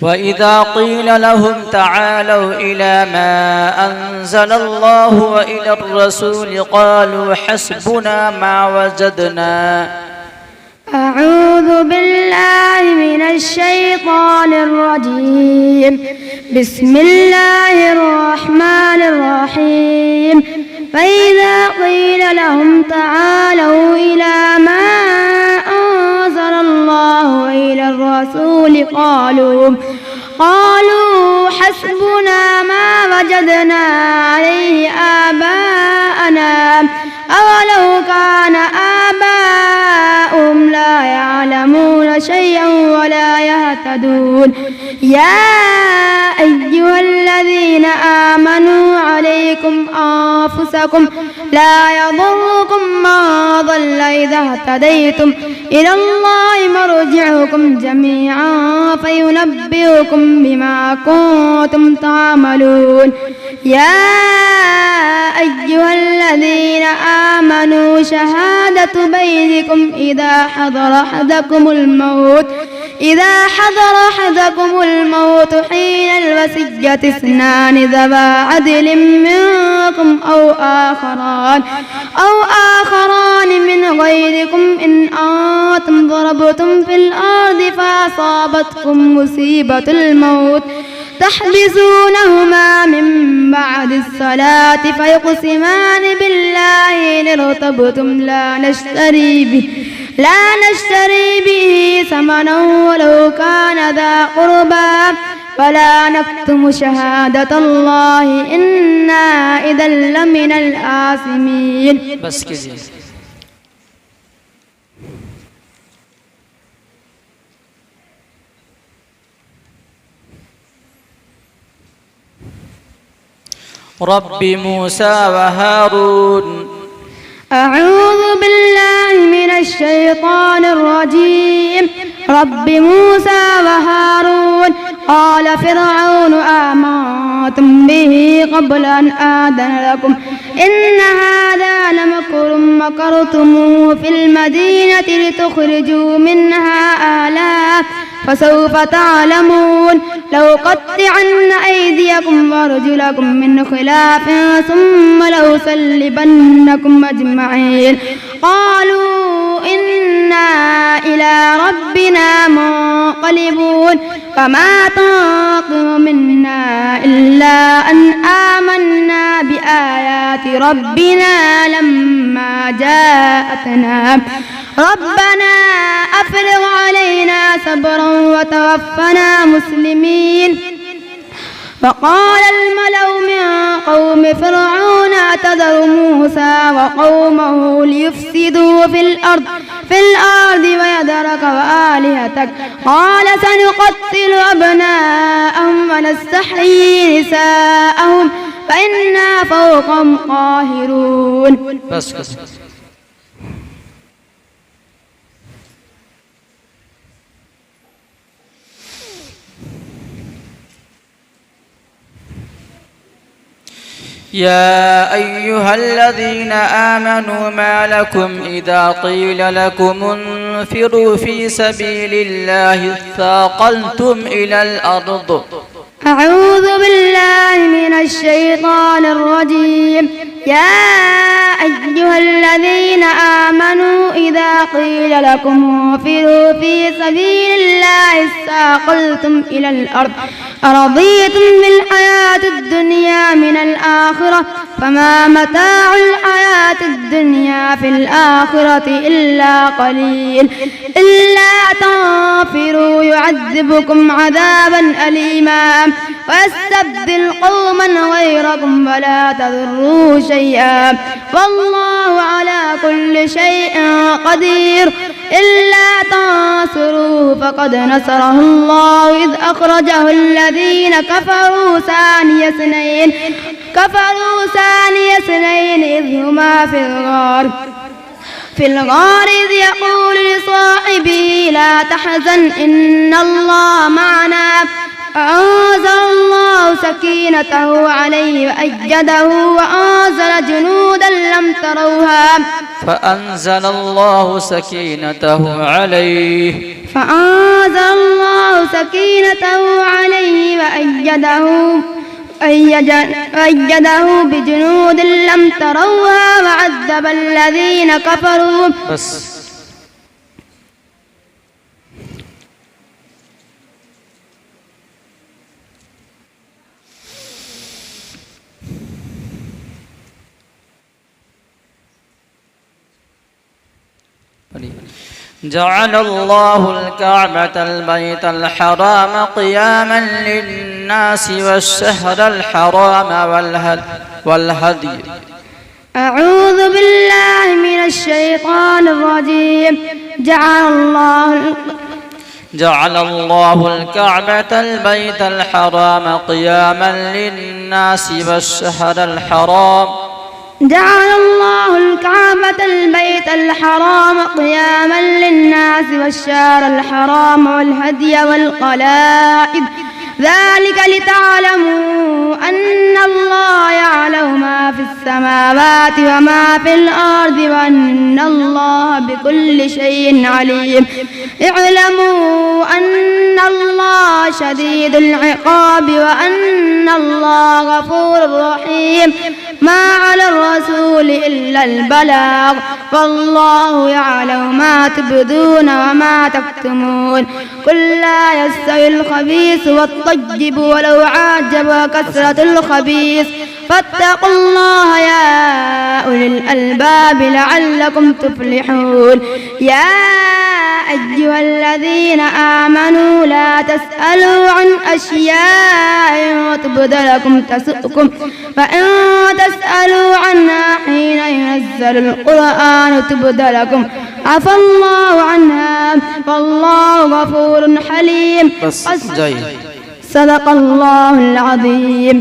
وإذا قيل لهم تعالوا إلى ما أنزل الله وإلى الرسول قالوا حسبنا ما وجدنا. أعوذ بالله من الشيطان الرجيم. بسم الله الرحمن الرحيم. فإذا قيل لهم تعالوا إلى ما أنزل الله وإلى الرسول قالوا حسبنا ما وجدنا عليه آباءنا أولو كان آباؤهم لا يعلمون شيئا ولا يهتدون. يا أيها الذين آمنوا عليكم أنفسكم لا يضركم من ضل إذا اهتديتم إلى الله مرجعكم جميعا فينبئكم بما كنتم تعملون. يا أيها الذين آمنوا شهادة بينكم إذا حضر أحدكم الموت حين الوصية اثنان ذوى عدل منكم أو آخران من غيركم إن أنتم ضربتم في الأرض فأصابتكم مصيبة الموت تحبسونهما من بعد الصلاة فيقسمان بالله إن ارتبتم لا نشتري به ثمنا ولو كان ذا قربى ولا نكتم شهادة الله إنا إذا لمن الآثمين. بس كذي. رب موسى وهارون. أعوذ بالله من الشيطان الرجيم. رب موسى وهارون. قال فرعون آمنتم به قبل أن آذن لكم إن هذا لمكر مكرتموه في المدينة لتخرجوا منها أهلها فسوف تعلمون. لأقطعن أيديكم وأرجلكم من خلاف ثم لأصلبنكم أجمعين. قالوا إنا إلى ربنا منقلبون. فما تنقم منا إلا أن آمنا بآيات ربنا لما جاءتنا. ربنا أفرغ علينا صبرا وتوفنا مسلمين. فقال الملأ من قوم فرعون أتذر موسى وقومه ليفسدوا في الأرض ويذرك وآلهتك قال سنقتل أبناءهم ونستحيي نساءهم فإنا فوقهم قاهرون. بس. يا أيها الذين آمنوا ما لكم إذا قيل لكم انفروا في سبيل الله اثاقلتم إلى الأرض. أعوذ بالله من الشيطان الرجيم. يا أيها الذين آمنوا إذا قيل لكم انفروا في سبيل الله اثاقلتم إلى الأرض أرضيتم بالحياة الدنيا من الآخرة فما متاع الحياة الدنيا في الآخرة إلا قليل. إلا تنفروا يعذبكم عذابا أليما ويستبدل قوما غيركم ولا تضروه شيئا والله على كل شيء قدير. إلا تنصروه فقد نصره الله إذ أخرجه الذين كفروا ثاني اثنين إذ هما في الغار إذ يقول لصاحبه لا تحزن إن الله معنا فأنزل الله سكينته عليه وأيده وأنزل جنودا لم تروها فأنزل الله سكينته أيده بجنود لم تروها وعذب الذين كفروا. بس جعل الله الكعبة البيت الحرام قياما للناس والشهر الحرام والهدي. أعوذ بالله من الشيطان الرجيم. جعل الله الكعبة البيت الحرام قياما للناس والشهر الحرام. جعل الله الكعبة البيت الحرام قياما للناس والشهر الحرام والهدي والقلائد ذلك لتعلموا أن الله يعلم ما في السماوات وما في الأرض وأن الله بكل شيء عليم. اعلموا أن الله شديد العقاب وأن الله غفور رحيم. ما على الرسول إلا البلاغ والله يعلم ما تبدون وما تكتمون. قل لا يستوي الخبيث والطيب ولو أعجب كثرة الخبيث فاتقوا الله يا أولي الألباب لعلكم تفلحون. يا أيها الذين آمنوا لا تسألوا عن أشياء تبد لكم تسؤكم فإن تسألوا عنها حين ينزل القرآن تبد لكم عفى الله عنها والله غفور حليم. بس جاي. صدق الله العظيم.